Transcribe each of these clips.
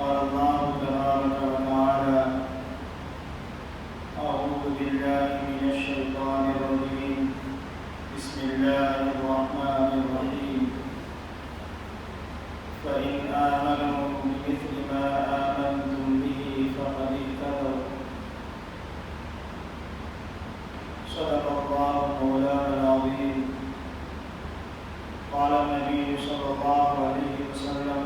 قال الله تبارك وتعالى: أعوذ بالله من الشيطان الرجيم بسم الله الرحمن الرحيم فإن آمنوا بمثل ما آمنتم به فقد اهتدوا صدق الله مولانا العظيم. قال النبي صلى الله عليه وسلم: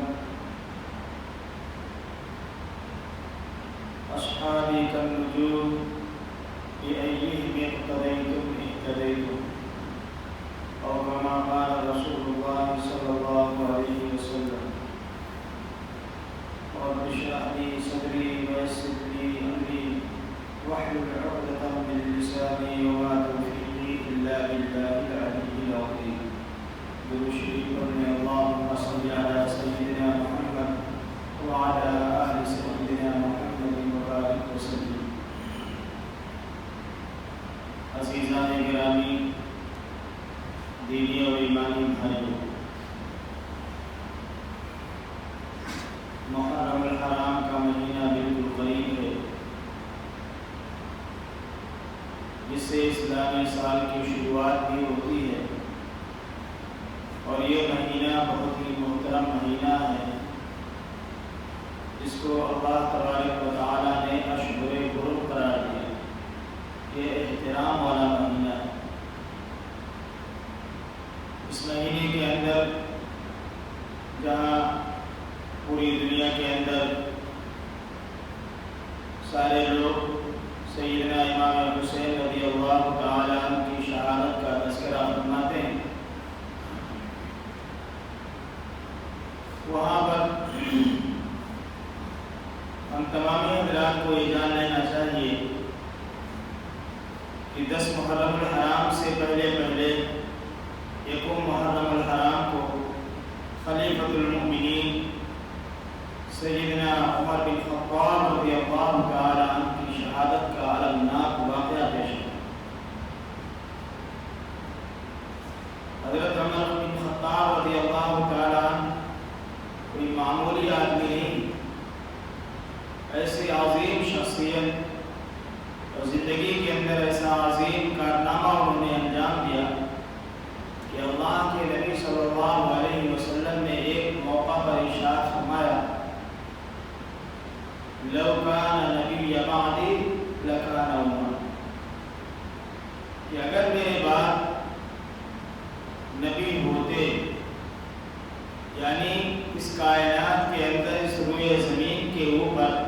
أصحابي كالنجوم بأيهم اقتديتم اهتديتم، أو كما قال رسول الله صلى الله عليه وسلم. رب اشرح لي صدري ويسر لي أمري واحلل عقدة من لساني وما توفيقي إلا بالله العلي العظيم. برشيد اللهم صل على سيدنا محمد وعلى آل سيدنا محمد وبارك وسلم. عزیزان گرامی، دینی اور ایمانی بھائیوں، محرم الحرام کا مہینہ بالکل قریب ہے، جس سے اسلامی سال کی شروعات بھی ہوتی ہے، اور یہ مہینہ بہت ہی محترم مہینہ ہے، جس کو اللہ تبارک و تعالی نے اشہر حرم قرار دیا. یہ احترام والا مہینہ ہے. اس مہینے کے اندر جہاں پوری دنیا کے اندر سارے لوگ سیدنا امام حسین رضی اللہ تعالی عنہ کی شہادت کا تذکرہ فرماتے ہیں، وہاں پر ہم تمامی حضرات کو یہ جان لینا چاہیے کہ 10 محرم الحرام سے پہلے یکم محرم الحرام کو خلیفۃ المؤمنین سیدنا عمر بن خطاب رضی اللہ تعالی عنہ کی شہادت کا المناک واقعہ پیش ہے. حضرت عمر بن خطاب رضی اللہ تعالی عنہ کوئی معمولی آدمی نہیں، ایسی عظیم شخصیت اور زندگی کے اندر ایسا عظیم کارنامہ انہوں نے انجام دیا کہ اللہ کے نبی صلی اللہ علیہ وسلم نے ایک موقع پر ارشاد فرمایا: لو کان نبی بعدی لکان عمر، کہ اگر میرے بعد نبی ہوتے، یعنی اس کائنات کے اندر اس روئے زمین کے اوپر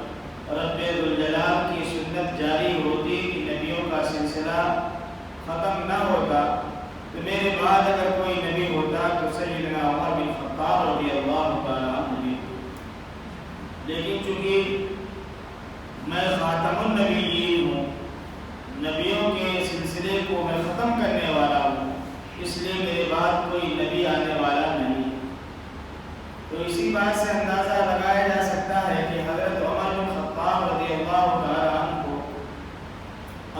رب ذوالجلال کی سنت جاری ہوتی کہ نبیوں کا سلسلہ ختم نہ ہوتا، تو میرے بعد اگر کوئی نبی ہوتا تو سیدنا عمر بن خطاب رضی اللہ تعالیٰ عنہ نبی. لیکن چونکہ میں خاتم النبیین ہوں، نبیوں کے سلسلے کو میں ختم کرنے والا ہوں، اس لیے میرے بعد کوئی نبی آنے والا نہیں. تو اسی بات سے اندازہ لگایا جا سکتا ہے کہ حضرت عمر بن خطاب رضی اللہ تعالیٰ عنہ کو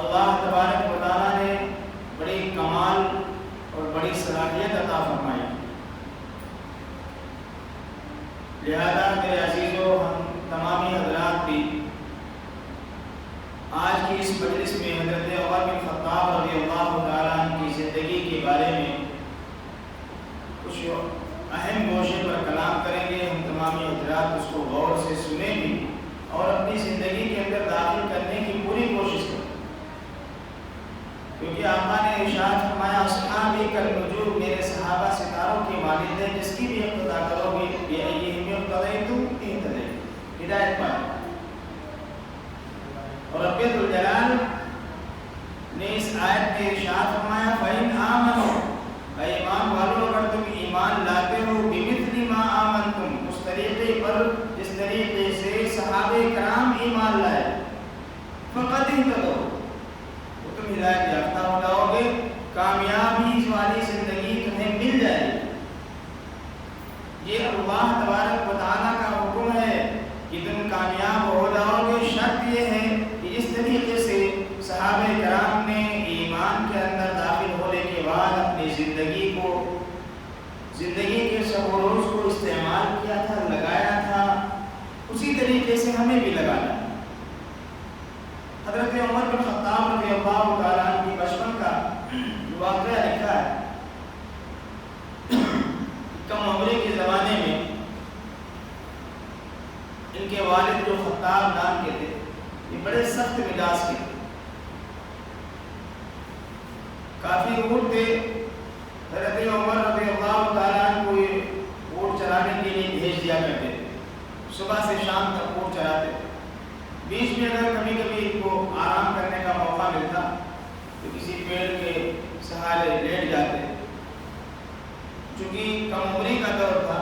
اللہ تبارک و تعالیٰ نے بڑی کمال اور بڑی صلاحیت عطا فرمائی. لہذا میرے عزیزوں، ہم تمامی حضرات بھی آج کی اس مجلس میں حضرت عمر بن خطاب رضی اللہ تعالیٰ عنہ کی زندگی کے بارے میں کچھ اہم گوشے پر کلام کریں گے. ہم تمامی حضرات اس کو غور سے سنیں بھی اور اپنی زندگی کے اندر داخل کرنے کی پوری کوشش کریں، کیونکہ آقا نے ارشاد فرمایا: اصحابی کالنجوم، میرے صحابہ ستاروں کی مانند ہے، جس کی بھی اقتداء کرو گے بأیہم اقتدیتم اہتدیتم، ہدایت پائے. اور رب ذوالجلال نے اس آیت میں ارشاد فرمایا: فَإِنْ آمَنُوا، اے ایمان والو اگر تم ایمان لاتے ہو بِمِثْلِ مَا آمَنْتُمْ، اس طریقے پر جس طریقے سے صحابہ کرام ایمان لائے، فَقَدْ اهْتَدَوْا، تو تم ہدایت یافتہ ہو جاؤ گے، کامیابی والی زندگی تمہیں مل جائے گی. یہ اللہ تبارک و تعالیٰ کا حکم ہے کہ تم کامیاب ہو جاؤ گے. شرط یہ ہے کہ اس طریقے سے صحابہ کرام نے ایمان کے اندر داخل ہونے کے بعد اپنی زندگی کے سب روز کو استعمال کیا تھا، لگایا تھا، اسی طریقے ان کے والد جو خطاب نام کے تھے یہ بڑے سخت مزاج کے تھے، کافی اونٹ تھے. حضرت عمر رضی اللہ تعالیٰ عنہ کو یہ اونٹ چرانے کے لیے بھیج دیا کرتے تھے، صبح سے شام تک اونٹ چراتے تھے. بیچ میں اگر کبھی کبھی ان کو آرام کرنے کا موقع ملتا تو کسی پیڑ کے سہارے لیٹ جاتے. چونکہ کم عمری کا دور تھا،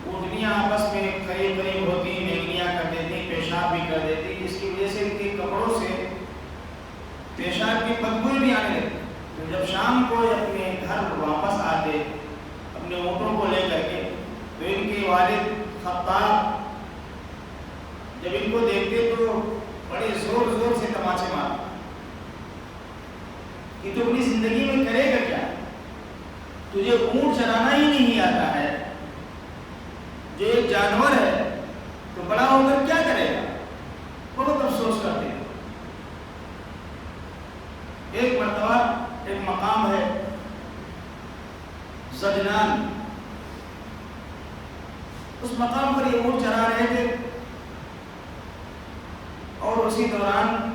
اونٹنیاں آپس میں قریب قریب ہوتی، میگنیاں کر دیتی، پیشاب بھی کر دیتی، جس کی وجہ سے ان کے کپڑوں سے پیشاب کی بدبو بھی آنے لگتی. تو جب شام کو اپنے گھر واپس آتے اپنے اونٹوں کو لے کر کے، تو ان کے والد خطاب جب ان کو دیکھتے تو بڑے زور زور سے تماچے مارتے کہ تو اپنی زندگی میں کرے گا کیا؟ تجھے اونٹ چلانا ہی نہیں آتا ہے، جو ایک جانور ہے تو بڑا ہو کر کیا کرے گا؟ بہت افسوس کرتے ہیں. ایک مرتبہ ایک مقام ہے زجنان، اس مقام پر یہ اونٹ چرا رہے تھے اور اسی دوران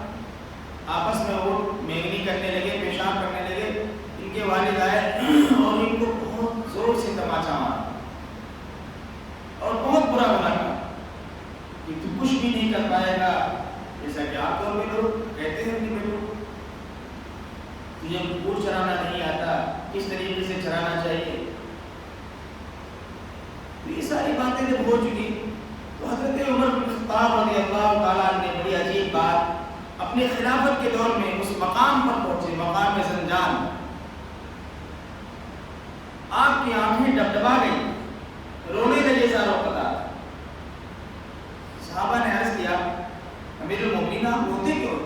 آپس میں اونٹ میگنی کرنے لگے، پیشاب کرنے لگے. ان کے والد آئے اور ان کو بہت زور سے تماچا مارا اور بہت برا بنا کہا کہ تو کچھ بھی نہیں کر پائے گا، جیسا کہ آپ طور پہ لوگ کہتے ہیں کہ بیٹو تجھے اونٹ چرانا نہیں آتا، کس طریقے سے چرانا چاہیے. یہ ساری باتیں جب ہو چکی تو حضرت عمر بن خطاب رضی اللہ تعالیٰ نے بڑی عجیب بات اپنے خلافت کے دور میں اس مقام پر پہنچے، مقام زنجان. آپ کی آنکھیں ڈبڈبا گئی، رونے لگے زاروں قطار. صحابہ نے عرض کیا امیر المومنین آپ روتے کیوں؟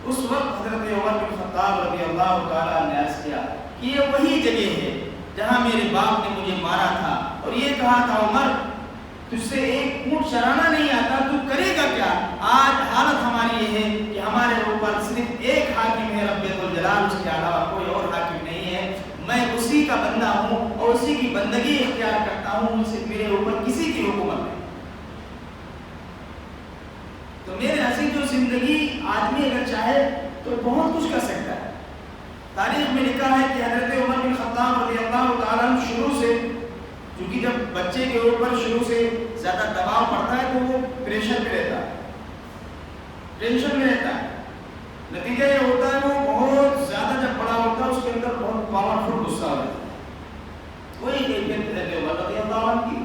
اس وقت حضرت عمر بن خطاب رضی اللہ تعالیٰ نے عرض کیا کہ یہ وہی جگہ ہے جہاں میرے باپ نے مجھے مارا تھا اور یہ کہا تھا عمر تجھ سے ایک اونٹ چرانا نہیں آتا، تو کرے گا کیا؟ آج حالت ہماری یہ ہے کہ ہمارے اوپر صرف ایک حاکم ہے رب الجلال، اس کے علاوہ کوئی اور حاکم نہیں ہے. میں اسی کا بندہ ہوں اور اسی کی بندگی اختیار کرتا ہوں، سے میرے اوپر کسی کی حکومت نہیں. تو میرے عزیز جو زندگی آدمی اگر چاہے تو بہت کچھ کر سکتا ہے. تاریخ میں لکھا ہے کہ حضرت عمر بن خطاب رضی اللہ تعالیٰ عنہ شروع سے، کیونکہ جب بچے کے اوپر شروع سے زیادہ دباؤ پڑتا ہے تو وہ پریشر میں رہتا ہے، ٹینشن میں رہتا ہے. نتیجہ یہ ہوتا ہے وہ بہت زیادہ جب بڑا ہوتا ہے اس کے اندر بہت پاورفل غصہ ہوتا ہے. وہی کیفیت حضرت عمر رضی اللہ عنہ کی.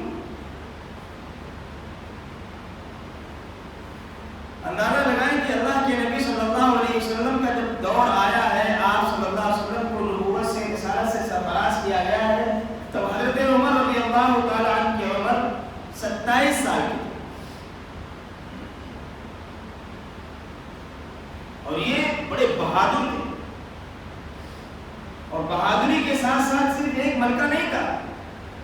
اندازہ لگائیں کہ اللہ کے نبی صلی اللہ علیہ وسلم کا جب دور آیا ہے، آپ صلی اللہ علیہ وسلم کو نبوت سے رسالت سے سرفراز کیا گیا ہے، تب حضرت عمر رضی اللہ تعالیٰ عنہ کی عمر 27 سال کی اور یہ بڑے بہادر تھے. اور بہادری کے ساتھ ساتھ صرف ایک ملکہ نہیں تھا.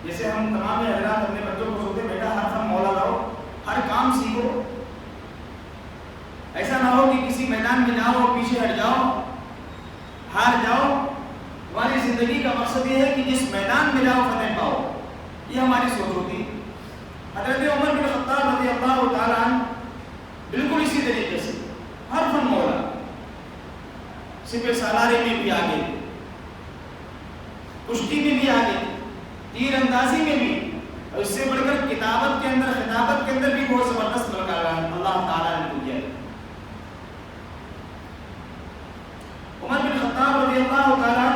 جیسے ہم تمام حضرات اپنے بچوں کو سوچتے بیٹا ہر فن مولا لاؤ، ہر کام سیکھو، ایسا نہ ہو کہ کسی میدان میں جاؤ اور پیچھے ہٹ جاؤ، ہار جاؤ. ہماری زندگی کا مقصد یہ ہے کہ جس میدان میں جاؤ فتح پاؤ. یہ ہماری سوچ ہوتی. حضرت عمر بن خطاب رضی اللہ تعالیٰ عنہ بالکل اسی طریقے سے ہر فن مولا، سپہ سالاری میں بھی آگے، کشتی میں بھی آگے، تیر اندازی میں بھی، اور اس سے بڑھ کر کتابت کے اندر، خطابت کے اندر بھی بہت زبردست ملکہ اللہ تعالیٰ نے دیا. عمر بن خطاب رضی اللہ تعالیٰ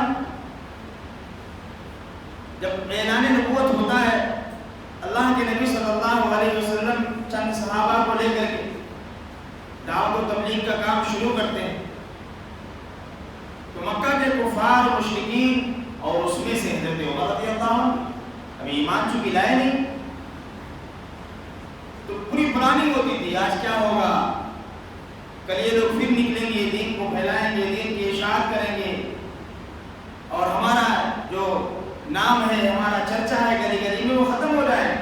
جب اعلان نبوت ہوتا ہے، اللہ کے نبی صلی اللہ علیہ وسلم چند صحابہ کو لے کر کے دعوت و تبلیغ کا کام شروع کرتے ہیں. تو مکہ کے کفار و مشرکین اور اس میں سے حضرت عمر رضی اللہ عنہ ابھی ایمان چونکہ لائے نہیں، تو پوری پلاننگ ہوتی تھی آج کیا ہوگا، کل یہ لوگ پھر نکلیں گے، دین کو پھیلائیں گے، دین کی اشاعت کریں گے اور ہمارا جو نام ہے، ہمارا چرچا ہے گلی گلی میں وہ ختم ہو جائے.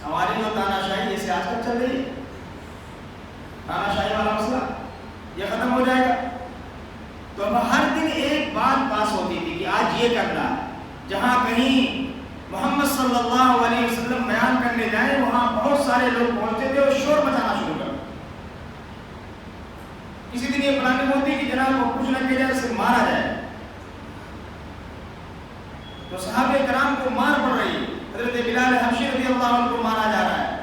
ہماری جو تاناشاہی جیسے آج تک چل رہی ہے، تاناشاہی والا مسئلہ یہ ختم ہو جائے گا. تو اب ہر دن ایک بات پاس ہوتی تھی کہ آج یہ کرنا ہے. جہاں کہیں محمد صلی اللہ علیہ وسلم بیان کرنے جائیں وہاں بہت سارے لوگ پہنچتے تھے اور شور مچانا شروع کر دیا۔ کسی دن یہ پلاننگ ہوتی کہ جناب کو کچھ نہ کیا جائے اسے مارا جائے، تو صحابہ کرام کو مار پڑ رہی ہے، حضرت بلال حبشی رضی اللہ عنہ کو مارا جا رہا ہے،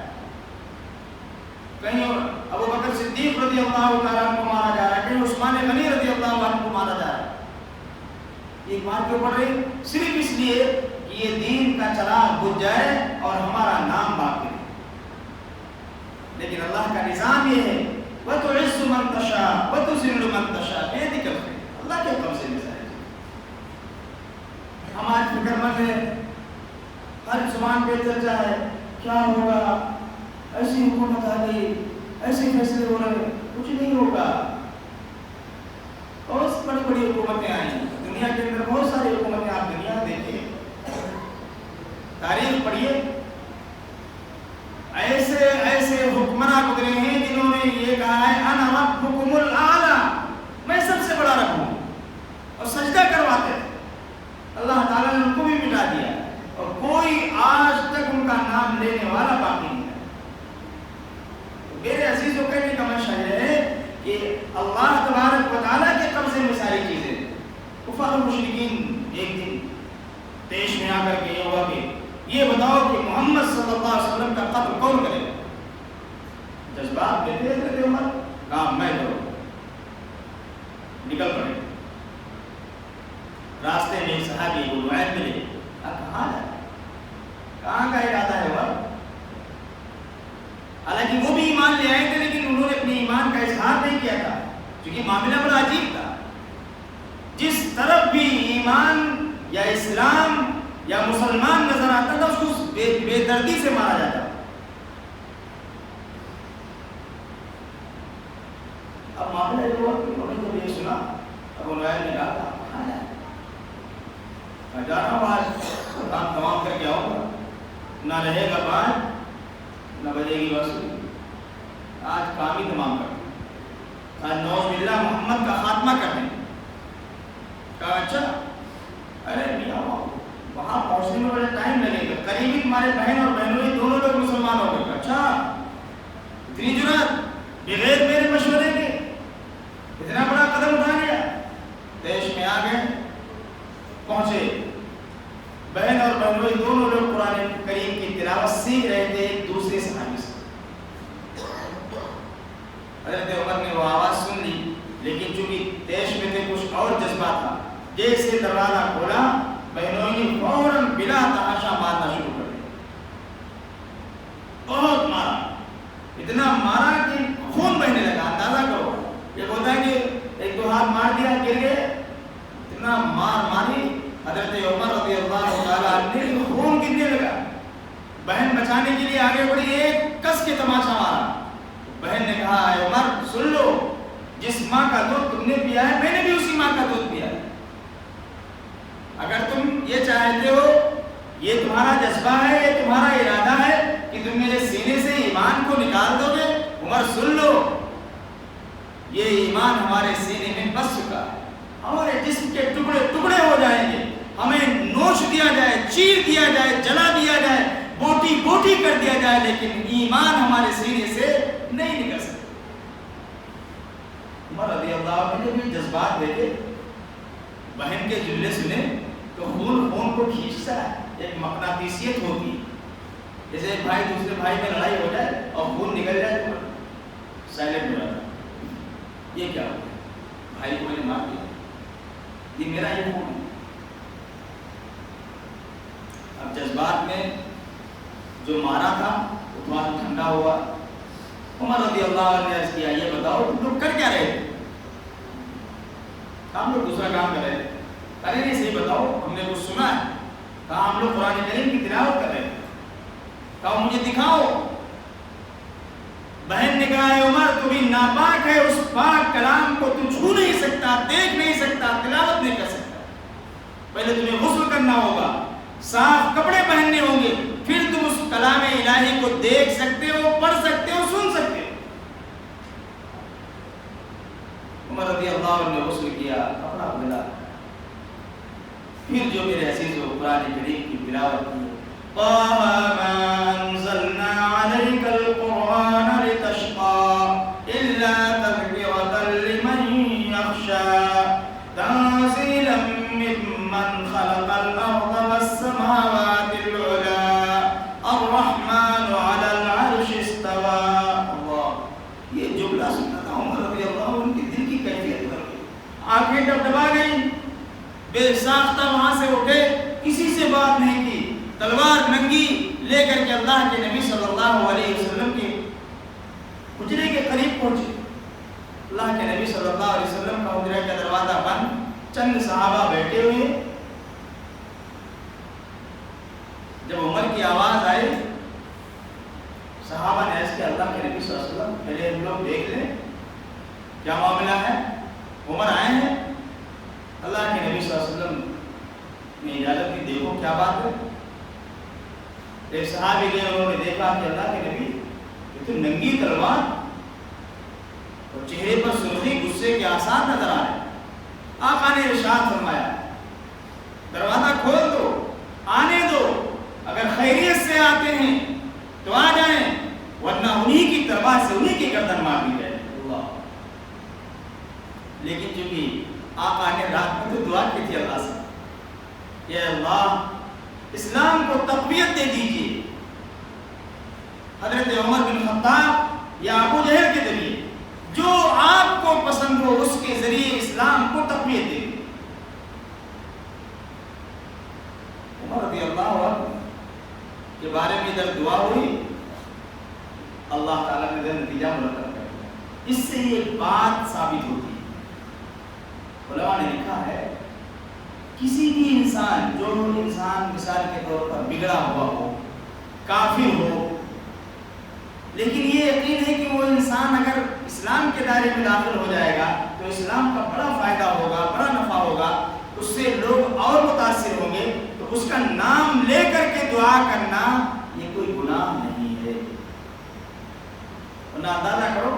کہیں ابو بکر صدیق رضی اللہ تعالیٰ عنہ کو مارا جا رہا ہے، کہیں عثمان غنی رضی اللہ عنہ کو مارا جا رہا ہے۔ یہ مار کیوں پڑ رہی؟ صرف اس لیے کہ یہ دین کا چراغ بجھ جائے اور ہمارا نام باقی رہے۔ لیکن اللہ کا نظام یہ ہے وَتُعِزُّ مَن تَشَاءُ وَتُذِلُّ مَن تَشَاءُ، بے دقت ہے اللہ کے حکم سے نظام۔ ہم آج فکر مند ہیں، ہر زبان پہ چرچا ہے کیا ہوگا، ایسی حکومت آ گئی، ایسے فیصلے ہو رہے، کچھ نہیں ہوگا۔ بہت بڑی بڑی حکومتیں آئی ہیں دنیا کے اندر، بہت ساری حکومتیں آپ دنیا دیکھیں، تاریخ پڑھیے، ایسے ایسے حکمراں گزرے ہیں جنہوں نے یہ کہا ہے انا ربکم الاعلی، میں سب سے بڑا رب ہوں، اور سجدہ کرواتے ہیں۔ اللہ تعالیٰ نے ان کو بھی مٹا دیا اور کوئی آج تک ان کا نام لینے والا باقی نہیں ہے۔ میرے عزیزوں کہنے کا منشا یہ ہے کہ اللہ تبارک و تعالیٰ کے قبضے میں ساری چیزیں، کفار و مشرکین ایک دن پیش میں آ کر کے یہ ہوا کہ یہ بتاؤ کہ محمد صلی اللہ علیہ وسلم کا قتل کون کرے؟ جذبات میں تھے حضرت عمر، کہا میں کروں، نکل پڑے۔ راستے میں ایک صحابی ابو نعیم ملے، کہاں ہے، کہاں کا ارادہ ہے عمر؟ حالانکہ وہ بھی ایمان لے آئے تھے لیکن انہوں نے اپنے ایمان کا اظہار نہیں کیا تھا، کیونکہ معاملہ بڑا عجیب تھا۔ جس طرف بھی ایمان یا اسلام یا مسلمان نظر آتا تھا اس کو بے دردی سے مارا جاتا۔ اب معاملہ یہ ہوا کہ انہوں نے جب یہ سنا، ابو نعیم نے کہا کہاں ہے؟ میں جا رہا ہوں، آج کام تمام کر کے آؤں گا، نہ رہے گا بات نہ بجے گی وصول، آج کام ہی تمام کر، آج نعوذ باللہ محمد کا خاتمہ کرنے۔ کہا اچھا، ارے میاں وہاں پہنچنے میں بڑا ٹائم لگے گا، قریبی تمہارے بہن اور بہنوئی دونوں لوگ مسلمان ہو گئے۔ اچھا اتنی جرات، بغیر میرے مشورے کے اتنا بڑا قدم اٹھا لیا؟ دیش میں آ گئے، پہنچے، بہن اور بہنوئی دونوں لوگ قرآن کریم کی تلاوت سیکھ رہے تھے ایک دوسرے صحابی سے۔ حضرت عمر نے وہ آواز سن لی لیکن چونکہ دیش میں تھے کچھ اور جذبہ تھا، جیسے دروازہ کھولا بہنوئی نے فوراً بلا تحاشا مارنا شروع کر دیا، بہت مارا، اتنا مارا کہ خون بہنے لگا۔ اندازہ کرو، یہ ہوتا ہے کہ ایک دو ہاتھ مار دیا گر گئے، اتنا مار ماری حضرت عمر رضی اللہ تعالیٰ عنہ خون گرنے لگا۔ بہن بچانے کے لیے آگے بڑھی، ایک کس کے تماشا مارا۔ بہن نے کہا اے عمر سن لو، جس ماں کا دودھ تم نے پیا ہے میں نے بھی اسی ماں کا دودھ پیا ہے، اگر تم یہ چاہتے ہو، یہ تمہارا جذبہ ہے، یہ تمہارا ارادہ ہے کہ تم میرے سینے سے ایمان کو نکال دو گے، عمر سن لو، یہ ایمان ہمارے سینے میں بس چکا ہے، ہمارے جسم کے ٹکڑے ٹکڑے ہو جائیں گے، ہمیں نوچ دیا جائے، چیر دیا جائے، جلا دیا جائے، بوٹی بوٹی کر دیا جائے، لیکن ایمان ہمارے سینے سے نہیں نکل سکتا۔ عمر رضی اللہ عنہ نے بھی جذبات دیکھے، بہن کے جملے سنے تو خون کو کھینچتا ہے، ایک مقناطیسیت ہوتی ہے، جیسے ایک بھائی دوسرے بھائی میں لڑائی ہو جائے اور خون نکل جائے تو سائلنٹ ہو جاتا ہے، یہ کیا ہو بھائی کو میں نے مار دیا، یہ میرا یہ خون ہے۔ اب جذبات میں جو مارا تھا وہ تھوڑا ٹھنڈا ہوا۔ عمر رضی اللہ عنہ نے عرض کیا یہ بتاؤ تم لوگ کر کیا رہے تھے؟ ہم لوگ دوسرا کام کر رہے تھے۔ ارے نہیں صحیح بتاؤ، ہم نے کچھ سنا ہے؟ کہا ہم لوگ قرآن کریم کی تلاوت کر رہے تھے۔ کہا مجھے دکھاؤ۔ بہن نے کہا اے عمر تو بھی ناپاک ہے، اس پاک کلام کو تو چھو نہیں سکتا، دیکھ نہیں سکتا، تلاوت نہیں کر سکتا، پہلے تمہیں غسل کرنا ہوگا، صاف کپڑے پہننے ہوں گے، پھر تم اس کلام الہی کو دیکھ سکتے ہو، پڑھ سکتے ہو، سن سکتے ہو۔ عمر رضی اللہ عنہ نے غسل کیا، کپڑا بدلا، پھر جو میرے عزیز و قرآن کریم کی تلاوت کی طه ما انزلنا عليك القرآن لتشقى إلا تذكرة لمن يخشى تنزيلا ممن خلق الأرض والسماوات العلى الرحمن على العرش استوى. اللہ، یہ جملہ سنا تھا عمر رضی اللہ عنہ کے دل کی کیفیت کر گئی. آنکھیں ڈبڈبا گئی، بے ساختہ وہاں سے اٹھے، کسی سے بات نہیں کی، تلوار ننگی لے کر کے اللہ کے نبی صلی اللہ علیہ وسلم کے حجرے کے قریب پہنچے. اللہ کے نبی صلی اللہ علیہ وسلم کا حجرے کا دروازہ بند، چند صحابہ بیٹھے ہوئے. جب عمر کی آواز آئی، صحابہ نے ایسے کہ اللہ کے نبی صلی اللہ علیہ وسلم پہلے ہم لوگ دیکھ لیں کیا معاملہ ہے. عمر آئے ہیں، اللہ کے نبی صلی اللہ علیہ وسلم نے اجازت دی، دیکھو کیا بات ہے. ایک صحابی گئے، انہوں نے دیکھا کہ اللہ کے نبی یہ تو ننگی تلوار اور چہرے پر سرخی، غصے کے آثار نظر آ رہے ہیں. آقا نے ارشاد فرمایا دروازہ کھول دو، آنے دو، اگر خیریت سے آتے ہیں تو آ جائیں، ورنہ انہی کی تلوار سے انہی کی گردن مار دی جائے. اللہ، لیکن چونکہ آقا نے رات میں تو دعا کی تھی اللہ سے، کہ اللہ اسلام کو تقویت دے دیجیے. حضرت عمر بن خطاب یا ابو جہل کے ذریعے جو آپ کو پسند ہو اس کے ذریعے اسلام کو تقویت دے دیجیے. عمر رضی اللہ عنہ کے بارے میں ادھر دعا ہوئی، اللہ تعالیٰ نے ادھر نتیجہ مرتب کر دیا. اس سے یہ بات ثابت ہوتی ہے، علماء نے لکھا ہے کسی بھی انسان، جو انسان مثال کے طور پر بگڑا ہوا ہو، کافر ہو، لیکن یہ یقین ہے کہ وہ انسان اگر اسلام کے دائرے میں داخل ہو جائے گا تو اسلام کا بڑا فائدہ ہوگا، بڑا نفع ہوگا، اس سے لوگ اور متاثر ہوں گے، تو اس کا نام لے کر کے دعا کرنا یہ کوئی گناہ نہیں ہے. ورنہ اندازہ کرو،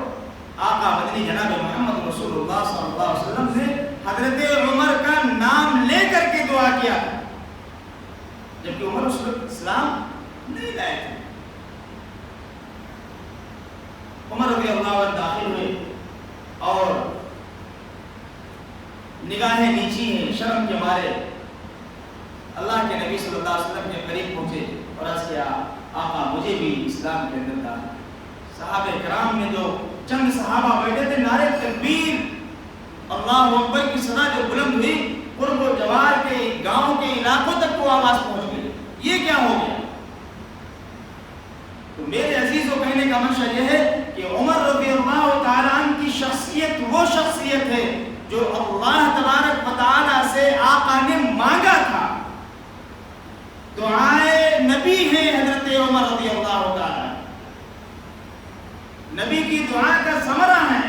آقا مدنی جناب محمد رسول اللہ صلی اللہ علیہ وسلم نے حضرت عمر کا نام لے کر کے دعا کیا، جبکہ عمر اس وقت اسلام نہیں لائے تھے. عمر رضی اللہ عنہ داخل ہوئے اور نگاہیں نیچی ہیں، شرم کے مارے اللہ کے نبی صلی اللہ علیہ وسلم کے قریب پہنچے اور عرض کیا آقا مجھے بھی اسلام کے اندر داخل. صحابہ کرام میں جو چند صحابہ بیٹھے تھے، نعرے تکبیر اللہ اکبر کی صدا جو بلند ہوئی، قرب و جوار کے گاؤں کے علاقوں تک وہ آواز پہنچ گئی. یہ کیا ہو گیا؟ تو میرے عزیزوں، کہنے کا منشا یہ ہے کہ عمر رضی اللہ تعالیٰ عنہ کی شخصیت وہ شخصیت ہے جو اللہ تبارک و تعالیٰ سے آقا نے مانگا تھا. دعائے نبی ہیں حضرت عمر رضی اللہ تعالیٰ، نبی کی دعا کا ثمرہ ہے.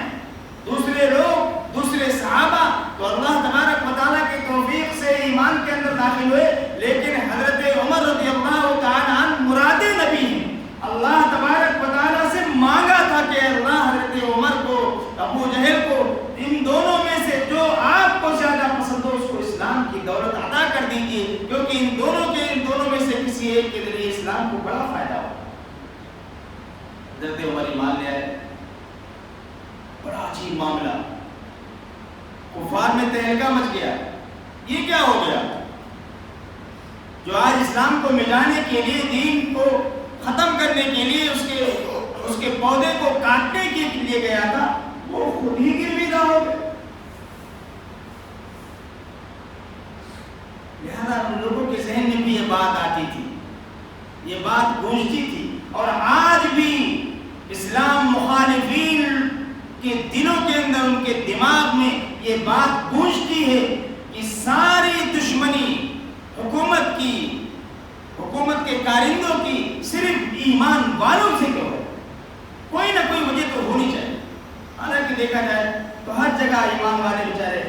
دوسرے لوگ، دوسرے صحابہ تو اللہ تبارک و تعالیٰ کی توفیق سے ایمان کے اندر داخل ہوئے، لیکن حضرت عمر رضی اللہ تعالیٰ عنہ مراد نبی ہیں. اللہ تبارک و تعالیٰ سے مانگا تھا کہ اللہ حضرت عمر کو، ابو جہل کو، ان دونوں میں سے جو آپ کو زیادہ پسند ہو اس کو اسلام کی دولت عطا کر دیجیے، کیونکہ ان دونوں میں سے کسی ایک کے ذریعے اسلام کو بڑا فائدہ ہو. حضرت عمر ایمان لے آئے. بڑا عجیب معاملہ، کفار میں تہلکہ مچ گیا. یہ کیا ہو گیا؟ جو آج اسلام کو مٹانے کے لیے، دین کو ختم کرنے کے لیے، اس کے پودے کو کاٹنے کے لیے گیا تھا، وہ خود ہی گرویدہ ہو گئے. لہذا ان لوگوں کے ذہن میں بھی یہ بات آتی تھی، یہ بات گونجتی تھی. اور آج بھی اسلام مخالفین کے دلوں کے اندر، ان کے دماغ میں یہ بات گونجتی ہے کہ ساری دشمنی حکومت کی، حکومت کے کارندوں کی صرف ایمان والوں سے کیوں ہے؟ کوئی نہ کوئی وجہ تو ہونی چاہیے. حالانکہ دیکھا جائے تو ہر جگہ ایمان والے بیچارے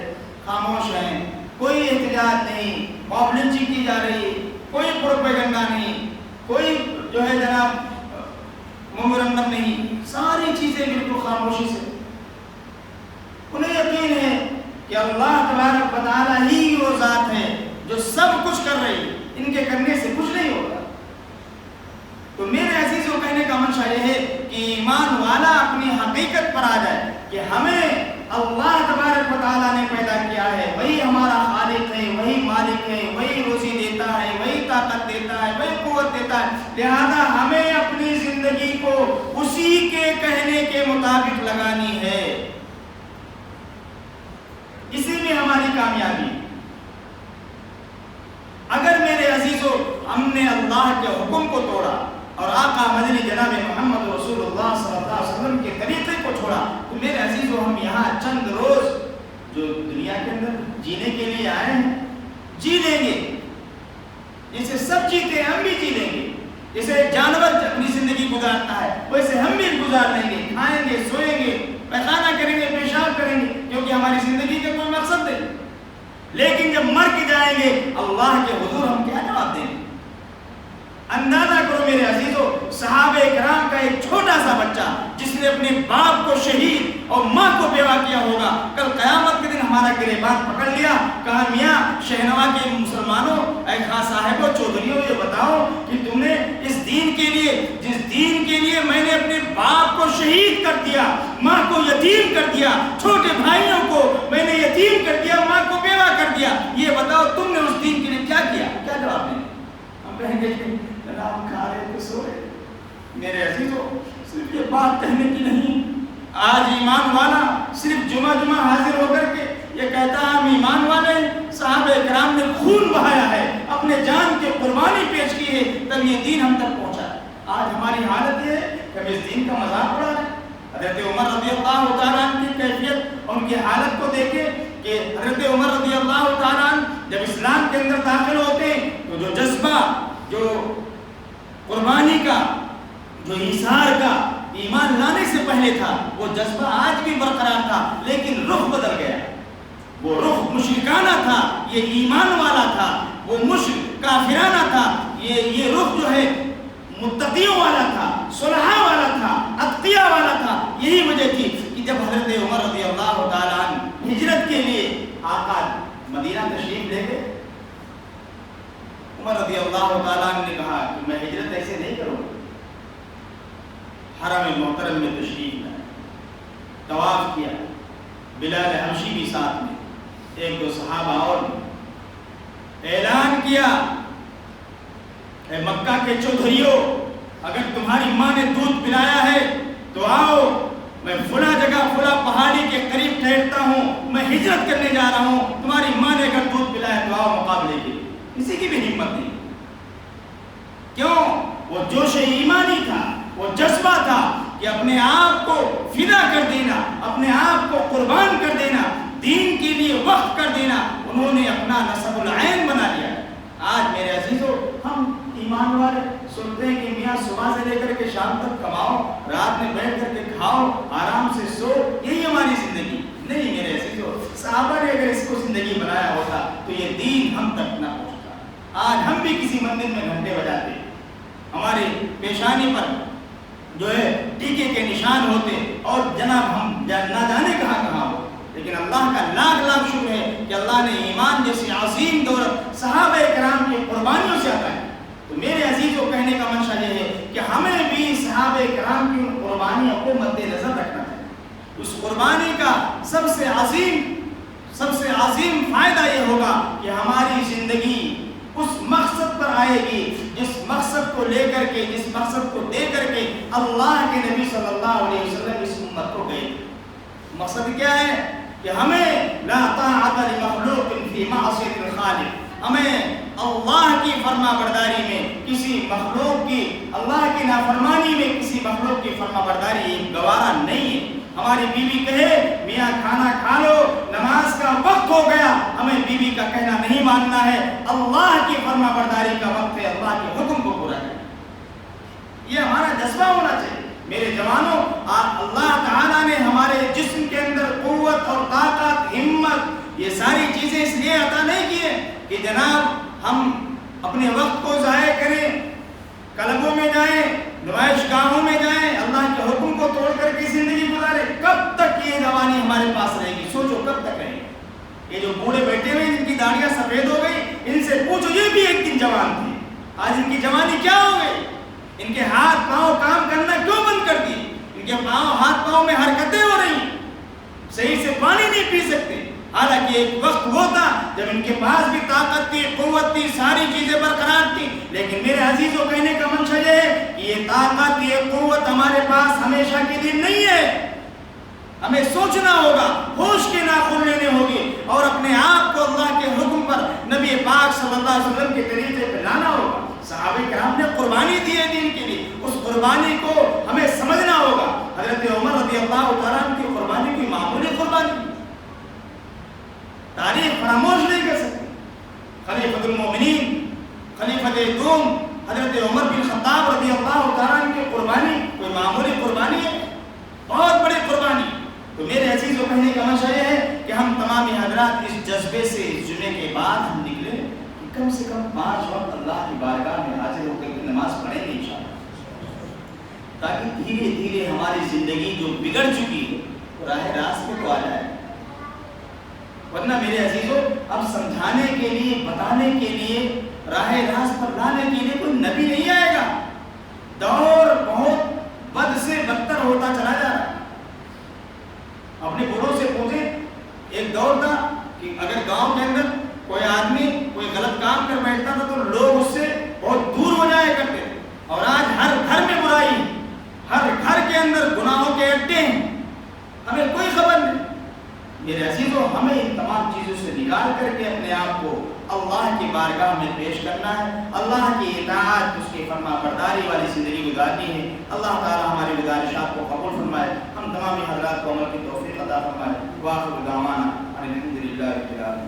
خاموش ہیں، کوئی احتجاج نہیں، موب لنچنگ کی جا رہی ہے، کوئی پروپیگنڈا نہیں، کوئی جو ہے جناب ممرندم نہیں، ساری چیزیں بالکل خاموشی سے. انہیں یقین ہے کہ اللہ تبارک و تعالیٰ ہی وہ ذات ہے جو سب کچھ کر رہی ہے، ان کے کرنے سے کچھ نہیں ہوگا. حقیقت پر آ جائے کہ ہمیں اللہ تبارک و تعالیٰ نے پیدا کیا ہے، وہی ہمارا خالق ہے، وہی مالک ہے، وہی روزی دیتا ہے، وہی طاقت دیتا ہے، وہی قوت دیتا ہے، لہذا ہمیں اپنی زندگی کو اسی کے کہنے کے مطابق لگانی ہے، اسی میں ہماری کامیابی۔ اگر میرے عزیزو ہم نے اللہ کے حکم کو توڑا اور آقا مدنی جناب محمد رسول اللہ صلی اللہ علیہ وسلم کے طریقے کو چھوڑا تو میرے عزیزو ہم یہاں چند روز جو دنیا کے اندر جینے کے لیے آئے ہیں جی لیں گے، جیسے سب جیتے ہم بھی جی لیں گے، جیسے جانور اپنی زندگی گزارتا ہے ویسے ہم بھی گزار لیں گے، کھائیں گے، سوئیں گے، پیخانہ کریں گے، پیشاب کریں گے، کیونکہ ہماری زندگی کا کوئی مقصد نہیں۔ لیکن جب مر کے جائیں گے اللہ کے حضور ہم کیا جواب دیں گے؟ اندازہ کرو میرے عزیزو، صحابہ کرام کا ایک چھوٹا سا بچہ جس نے اپنے باپ کو شہید اور ماں کو بیوہ کیا ہوگا، کل قیامت کے دن ہمارا گریبان پکڑ لیا، کہا میاں شہنوا کے مسلمانوں، اے خاں صاحبوں، چودھریوں، یہ بتاؤ کہ تم نے اس دین کے لیے، جس دین کے لیے میں نے اپنے باپ کو شہید کر دیا، ماں کو یتیم کر دیا، چھوٹے بھائیوں کو میں نے یتیم کر دیا، ماں کو بیوہ کر دیا، یہ بتاؤ تم نے اس دین کے لیے کیا کیا؟ کیا جواب دیں؟ ہم کہیں گے کہ جناب کھا رہے تو سو رہے۔ میرے عزیزو صرف یہ بات کہنے کی نہیں، آج ایمان والا صرف جمعہ حاضر ہو کر کے یہ کہتا ہے ہم ایمان والے، صحابہ کرام نے خون بہایا ہے، اپنے جان کی قربانی پیش کی ہے، تب یہ دین ہم تک پہنچا ہے۔ آج ہماری حالت یہ ہے کہ ہم اس دین کا مذاق اڑا رہے ہیں۔ حضرت عمر رضی اللہ تعالیٰ عنہ کی کیفیت اور ان کی حالت کو دیکھیں کہ حضرت عمر رضی اللہ تعالیٰ عنہ جب اسلام کے اندر داخل ہوتے ہیں تو جو جذبہ، جو قربانی کا، جو ایثار کا ایمان لانے سے پہلے تھا، وہ جذبہ آج بھی برقرار تھا، لیکن رخ بدل گیا۔ وہ رخ مشرکانہ تھا، یہ ایمان والا تھا، وہ مشرک کافرانہ تھا، یہ رخ جو ہے متقیوں والا تھا، صلحاء والا تھا، اتقیاء والا تھا۔ یہی وجہ تھی کہ جب حضرت عمر رضی اللہ تعالیٰ عنہ ہجرت کے لیے آقا مدینہ تشریف لے گئے، عمر رضی اللہ تعالیٰ عنہ نے کہا کہ میں ہجرت ایسے نہیں کروں، حرم محترم میں تشریف لائے، طواف کیا، بلال حبشی بھی ساتھ میں، ایک دو صحابہ اور اعلان کیا، اے مکہ کے چودھریوں، اگر تمہاری ماں نے دودھ پلایا ہے تو آؤ، میں فلاں جگہ فلاں پہاڑی کے قریب ٹھہرتا ہوں، میں ہجرت کرنے جا رہا ہوں، تمہاری ماں نے اگر دودھ پلایا تو آؤ مقابلے کے۔ کسی کی بھی ہمت نہیں، کیوں؟ وہ جوش ایمانی تھا، وہ جذبہ تھا کہ اپنے آپ کو فدا کر دینا، اپنے آپ کو قربان کر دینا، دین کے لیے وقف کر دینا، انہوں نے اپنا نصب العین بنا لیا۔ آج میرے عزیزو ہم ایمان والے سنتے ہیں کہ میاں صبح سے لے کر کے شام تک کماؤ، رات میں بیٹھ کر کے کھاؤ، آرام سے سو، یہی ہماری زندگی نہیں۔ میرے عزیزو صحابہ نے اگر اس کو زندگی بنایا ہوتا تو یہ دین ہم تک نہ پہنچتا۔ آج ہم بھی کسی مندر میں گھنٹے بجاتے، ہماری پیشانی پر جو ہے ٹیکے کے نشان ہوتے اور جناب ہم نہ جانے کہاں کہاں ہو، لیکن اللہ کا لاکھ لاکھ شکر ہے کہ اللہ نے ایمان جیسی عظیم دولت صحابہ کرام کی قربانیوں سے عطا ہے۔ تو میرے عزیزوں کہنے کا منشا یہ ہے کہ ہمیں بھی صحابہ کرام کی ان قربانیوں کو مد نظر رکھنا ہے۔ اس قربانی کا سب سے عظیم فائدہ یہ ہوگا کہ ہماری زندگی اس مقصد پر آئے گی جس مقصد کو لے کر کے، جس مقصد کو دے کر کے اللہ کے نبی صلی اللہ علیہ وسلم اس امت کو گئے۔ مقصد کیا ہے کہ ہمیں لا طاعت لمخلوق فی معصیۃ الخالق، ہمیں اللہ کی فرما برداری میں کسی مخلوق کی، اللہ کی نافرمانی میں کسی مخلوق کی فرما برداری گوارا نہیں ہے۔ ہماری بیوی کہے میاں کھانا کھا لو، نماز کا وقت ہو گیا، ہمیں بیوی کا کہنا نہیں ماننا ہے، اللہ کی فرما برداری کا وقت ہے، اللہ کے حکم کو پورا کریں۔ یہ ہمارا جذبہ ہونا چاہیے۔ میرے جوانوں، اللہ تعالیٰ نے ہمارے جسم کے اندر قوت اور طاقت، ہمت، یہ ساری چیزیں اس لیے عطا نہیں کیے کہ جناب ہم اپنے وقت کو ضائع کریں، کلبوں میں جائیں، نمائش گاہوں میں جائیں، اللہ کے حکم کو توڑ کر کے زندگی گزارے۔ کب تک یہ جوانی ہمارے پاس رہے گی؟ سوچو کب تک رہے گی؟ یہ جو بوڑھے بیٹھے ہوئے جن کی داڑیاں سفید ہو گئی، ان سے پوچھو یہ بھی ایک دن جوان تھے، آج ان کی جوانی کیا ہو گئی؟ ان کے ہاتھ پاؤں کام کرنا کیوں بند کر دی؟ ان ان کے ہاتھ پاؤں میں حرکتیں ہو رہی ہیں، صحیح سے پانی نہیں پی سکتے. حالانکہ ایک وقت وہ تھا جب ان کے پاس بھی طاقت تھی، قوت تھی، ساری چیزیں برقرار تھی. لیکن میرے عزیزوں کہنے کا منشا یہ ہے کہ یہ طاقت، یہ قوت ہمارے پاس ہمیشہ کے لیے نہیں ہے. ہمیں سوچنا ہوگا، ہوش کے ناخن لینے ہوگی اور اپنے آپ کو اللہ کے حکم پر، نبی پاک صلی اللہ علیہ وسلم کے طریقے پہ لانا ہوگا. صحابہ کرام نے قربانی دی ہے دین کے لیے، اس قربانی کو ہمیں سمجھنا ہوگا. حضرت عمر رضی اللہ تعالیٰ عنہ کی قربانی کوئی معمولی قربانی، تاریخ فراموش نہیں کر سکتی. خلیفۃ المومنین، خلیفۃ دوم حضرت عمر بن خطاب رضی اللہ تعالیٰ عنہ کی قربانی کوئی معمولی قربانی ہے، بہت بڑی قربانی. تو میرے عزیزوں کہنے کا منشا یہ ہے کہ ہم تمام حضرات اس جذبے سے جمعے کے بعد ہم نکلے کہ کم سے کم 5 وقت اللہ کی بارگاہ میں حاضر ہو کر نماز پڑھیں گے انشاءاللہ، تاکہ دھیرے دھیرے ہماری زندگی جو بگڑ چکی ہے راہ راست پہ تو آ جائے. ورنہ میرے عزیزوں اب سمجھانے کے لیے، بتانے کے لیے، راہ راست پر لانے کے لیے کوئی نبی نہیں آئے گا. دور بہت بد سے بدتر ہوتا چلا جا رہا ہے. اپنے بڑوں سے پوچھیں، ایک دور تھا کہ اگر گاؤں کے اندر کوئی آدمی کوئی غلط کام کر بیٹھتا تھا تو لوگ اس سے بہت دور ہو جایا کرتے تھے. اور آج ہر گھر میں برائی، ہر گھر کے اندر گناہوں کے اڈے ہیں، ہمیں کوئی خبر نہیں. میرے عزیزوں ہمیں ان تمام چیزوں سے نکال کر کے اپنے آپ کو اللہ کی بارگاہ میں پیش کرنا ہے، اللہ کی اطاعت، اس کی فرما برداری والی زندگی گزارنی ہے. اللہ تعالی ہماری گزارشات کو قبول فرمائے، ہم تمام حضرات کو عمل کی توفیق عطا فرمائے. واخر دعوانا ان الحمد للہ رب العالمین.